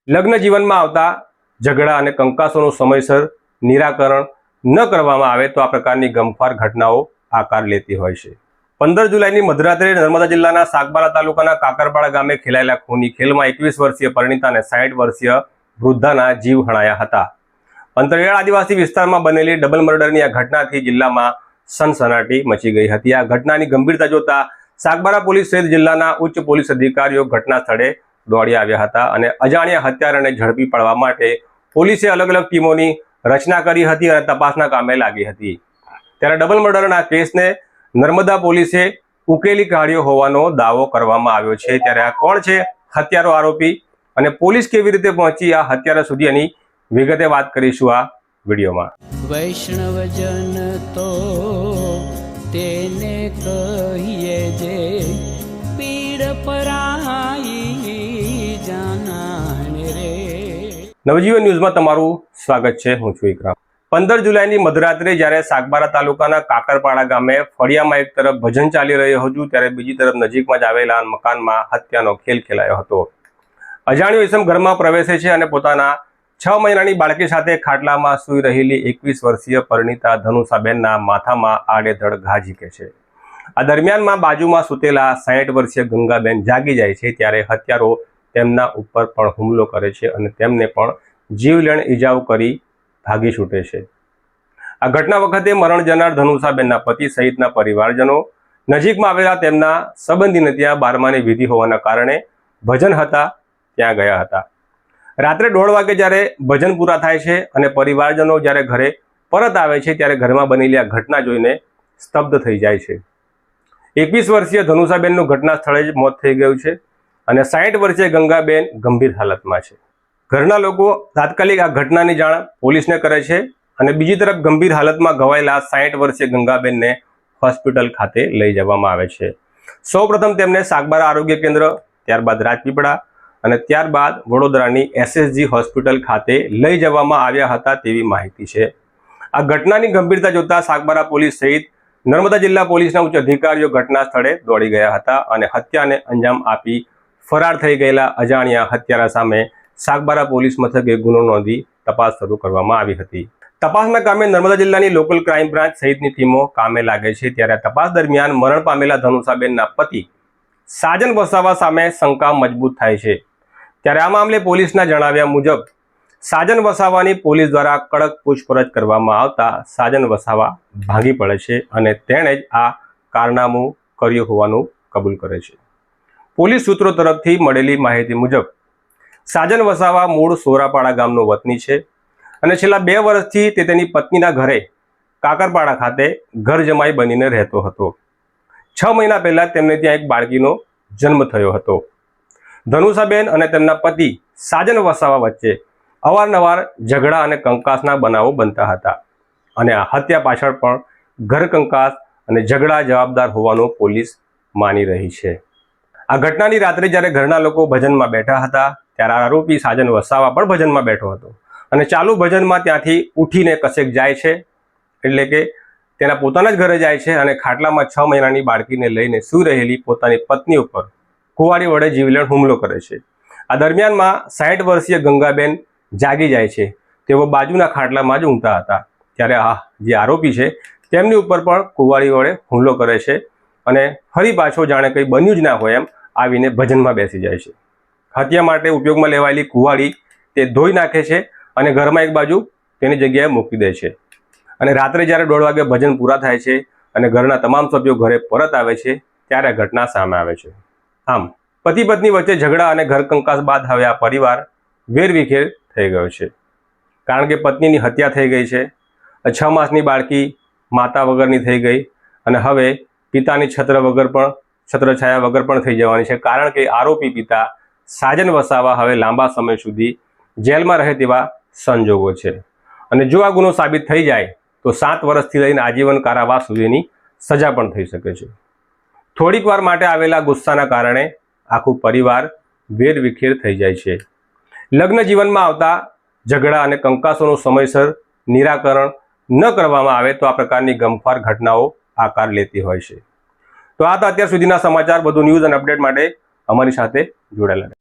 લગ્ન જીવનમાં આવતા ઝઘડા અને કંકાસોનું સમયસર નિરાકરણ ન કરવામાં આવે તો આ પ્રકારની ગમખ્વાર ઘટનાઓ આકાર લેતી હોય છે। 15 જુલાઈની મધરાત્રે નર્મદા જિલ્લાના સાગબારા તાલુકાના કાકરપાડા ગામે ખેલાયેલા ખૂની ખેલમાં 21 વર્ષીય પરિણીતા અને 60 વર્ષીય વૃદ્ધાના જીવ હણાયા હતા। અંતરિયાળ આદિવાસી વિસ્તારમાં બનેલી ડબલ મર્ડરની આ ઘટનાથી જિલ્લામાં સનસનાટી મચી ગઈ હતી। આ ઘટનાની ગંભીરતા જોતા સાગબારા પોલીસ સહિત જિલ્લાના ઉચ્ચ પોલીસ અધિકારીઓ ઘટના સ્થળે દોડી આવ્યા હતા અને અજાણ્યા હત્યારાને ઝડપી પાડવા માટે પોલીસે અલગ અલગ ટીમોની રચના કરી હતી અને તપાસના કામે લાગી હતી। ત્યારે ડબલ મર્ડરના કેસને નર્મદા પોલીસે ઉકેલી કાઢ્યો હોવાનો દાવો કરવામાં આવ્યો છે। ત્યારે આ કોણ છે હત્યારો આરોપી અને પોલીસ કેવી રીતે પહોંચી આ હત્યારા સુધી એની વિગતે વાત કરીશું આ વિડીયોમાં। વૈષ્ણવજન તો તેને કહીએ જે પીડ પરાઈ જાનાને રે। નવજીવન ન્યૂઝમાં તમારું સ્વાગત છે। હું છું ઇકરામ। 15 જુલાઈની મધરાત્રે જ્યારે સાગબારા તાલુકાના કાકરપાડા ગામે ફળિયામાં એક તરફ ભજન ચાલી રહ્યું હતું ત્યારે બીજી તરફ નજીકમાં જ આવેલા મકાનમાં હત્યાનો ખેલ ખેલાયો હતો। અજાણ્યો ઇસમ ઘરમાં પ્રવેશે છે અને પોતાના 6 મહિનાની બાળકી સાથે ખાટલામાં સૂઈ રહેલી 21 વર્ષીય પરિણીતા ધનુષાબેનના માથામાં આડેધડ ઘા ઝીકે છે। આ દરમિયાનમાં બાજુમાં સૂતેલા 60 વર્ષીય ગંગાબેન જાગી જાય છે ત્યારે હત્યારો તેમના ઉપર પણ હુમલો કરે છે અને તેમને પણ જીવલેણ ઈજાઓ કરી ભાગી છૂટે છે। આ ઘટના વખતે મરણ જનાર ધનુષાબેનના પતિ સહિતના પરિવારજનો નજીકમાં આવેલા તેમના સંબંધીને ત્યાં 12માની વિધિ હોવાના કારણે ભજન હતા ત્યાં ગયા હતા। રાત્રે 1:30 વાગે જ્યારે ભજન પૂરા થાય છે અને પરિવારજનો જ્યારે ઘરે પરત આવે છે ત્યારે ઘરમાં બનેલી આ ઘટના જોઈને સ્તબ્ધ થઈ જાય છે। 21 વર્ષીય ધનુષાબેનનું ઘટના સ્થળે જ મોત થઈ ગયું છે અને 60 વર્ષીય ગંગાબેન ગંભીર હાલતમાં છે। ઘરના લોકો તાત્કાલિક આ ઘટનાની જાણ પોલીસને કરે છે અને બીજી તરફ ગંભીર હાલતમાં ઘવાયેલા 60 વર્ષીય ગંગાબેનને હોસ્પિટલ ખાતે લઈ જવામાં આવે છે। સૌપ્રથમ તેમને સાગબારા આરોગ્ય કેન્દ્ર, ત્યારબાદ રાજપીપળા અને ત્યારબાદ વડોદરાની SSG હોસ્પિટલ ખાતે લઈ જવામાં આવ્યા હતા તેવી માહિતી છે। આ ઘટનાની ગંભીરતા જોતા સાગબારા પોલીસ સહિત નર્મદા જિલ્લા પોલીસના ઉચ્ચ અધિકારીઓ ઘટના સ્થળે દોડી ગયા હતા અને હત્યાને અંજામ આપી ફરાર થઈ ગયેલા અજાણ્યા હત્યારા સામે સાગબારા પોલીસ મથકે ગુનો નોંધી તપાસ શરૂ કરવામાં આવી હતી। તપાસના કામે નર્મદા જિલ્લાની લોકલ ક્રાઇમ બ્રાન્ચ સહિતની ટીમો કામે લાગે છે। ત્યારે તપાસ દરમિયાન મરણ પામેલા ધનુષાબેનના પતિ સાજન વસાવા સામે શંકા મજબૂત થાય છે। ત્યારે આ મામલે પોલીસના જણાવ્યા મુજબ સાજન વસાવાની પોલીસ દ્વારા કડક પૂછપરછ કરવામાં આવતા સાજન વસાવા ભાંગી પડે છે અને તેણે જ આ કારનામું કર્યું હોવાનું કબૂલ કરે છે। પોલીસ સૂત્રો તરફથી મળેલી માહિતી મુજબ સાજન વસાવા મૂળ સોરાપાડા ગામનો વતની છે અને છેલ્લા 2 વર્ષથી તે તેની પત્નીના ઘરે કાકરપાડા ખાતે ઘર જમાઈ બનીને રહેતો હતો। 6 મહિના પહેલા તેમને ત્યાં એક બાળકીનો જન્મ થયો હતો। ધનુષાબેન અને તેમના પતિ સાજન વસાવા વચ્ચે અવારનવાર ઝઘડા અને કંકાસના બનાવો બનતા હતા અને આ હત્યા પાછળ પણ ઘર કંકાસ અને ઝઘડા જવાબદાર હોવાનું પોલીસ માની રહી છે। આ ઘટનાની રાત્રે જ્યારે ઘરના લોકો ભજનમાં બેઠા હતા ત્યારે આરોપી સાજન વસાવા પણ ભજનમાં બેઠો હતો અને ચાલુ ભજનમાં ત્યાંથી ઉઠીને કશેક જાય છે, એટલે કે તેના પોતાના જ ઘરે જાય છે અને ખાટલામાં 6 મહિનાની બાળકીને લઈને સૂઈ રહેલી પોતાની પત્ની ઉપર કુવાડી વડે જીવલેણ હુમલો કરે છે। આ દરમિયાનમાં 60 વર્ષીય ગંગાબેન જાગી જાય છે। તેઓ બાજુના ખાટલામાં જ ઊંઘતા હતા ત્યારે આ જે આરોપી છે તેમની ઉપર પણ કુવાડી વડે હુમલો કરે છે અને ફરી પાછો જાણે કંઈ બન્યું જ ના હોય એમ આવીને ભજનમાં બેસી જાય છે। હત્યા માટે ઉપયોગમાં લેવાયેલી કુવાડી તે ધોઈ નાખે છે અને ઘરમાં એક બાજુ તેની જગ્યાએ મૂકી દે છે અને રાત્રે જ્યારે 1:30 વાગે ભજન પૂરા થાય છે અને ઘરના તમામ સભ્યો ઘરે પરત આવે છે ત્યારે આ ઘટના સામે આવે છે। આમ પતિ પત્ની વચ્ચે ઝઘડા અને ઘર કંકાસ બાદ હવે આ પરિવાર વેરવિખેર થઈ ગયો છે કારણ કે પત્નીની હત્યા થઈ ગઈ છે, 6 માસની બાળકી માતા વગરની થઈ ગઈ અને હવે પિતાની છત્રછાયા વગર પણ થઈ જવાની છે કારણ કે આરોપી પિતા સાજન વસાવા હવે લાંબા સમય સુધી જેલમાં રહે તેવા સંજોગો છે અને જો આ ગુનો સાબિત થઈ જાય તો 7 વર્ષથી લઈને આજીવન કારાવાસ સુધીની સજા પણ થઈ શકે છે। થોડીક વાર માટે આવેલા ગુસ્સાના કારણે આખું પરિવાર વેરવિખેર થઈ જાય છે। લગ્ન જીવનમાં આવતા ઝઘડા અને કંકાસોનું સમયસર નિરાકરણ ન કરવામાં આવે તો આ પ્રકારની ગમખ્વાર ઘટનાઓ આકાર લેતી હોય છે। તો આ હતા અત્યાર સુધીના સમાચાર। વધુ ન્યૂઝ અને અપડેટ માટે અમારી સાથે જોડાયેલા રહો।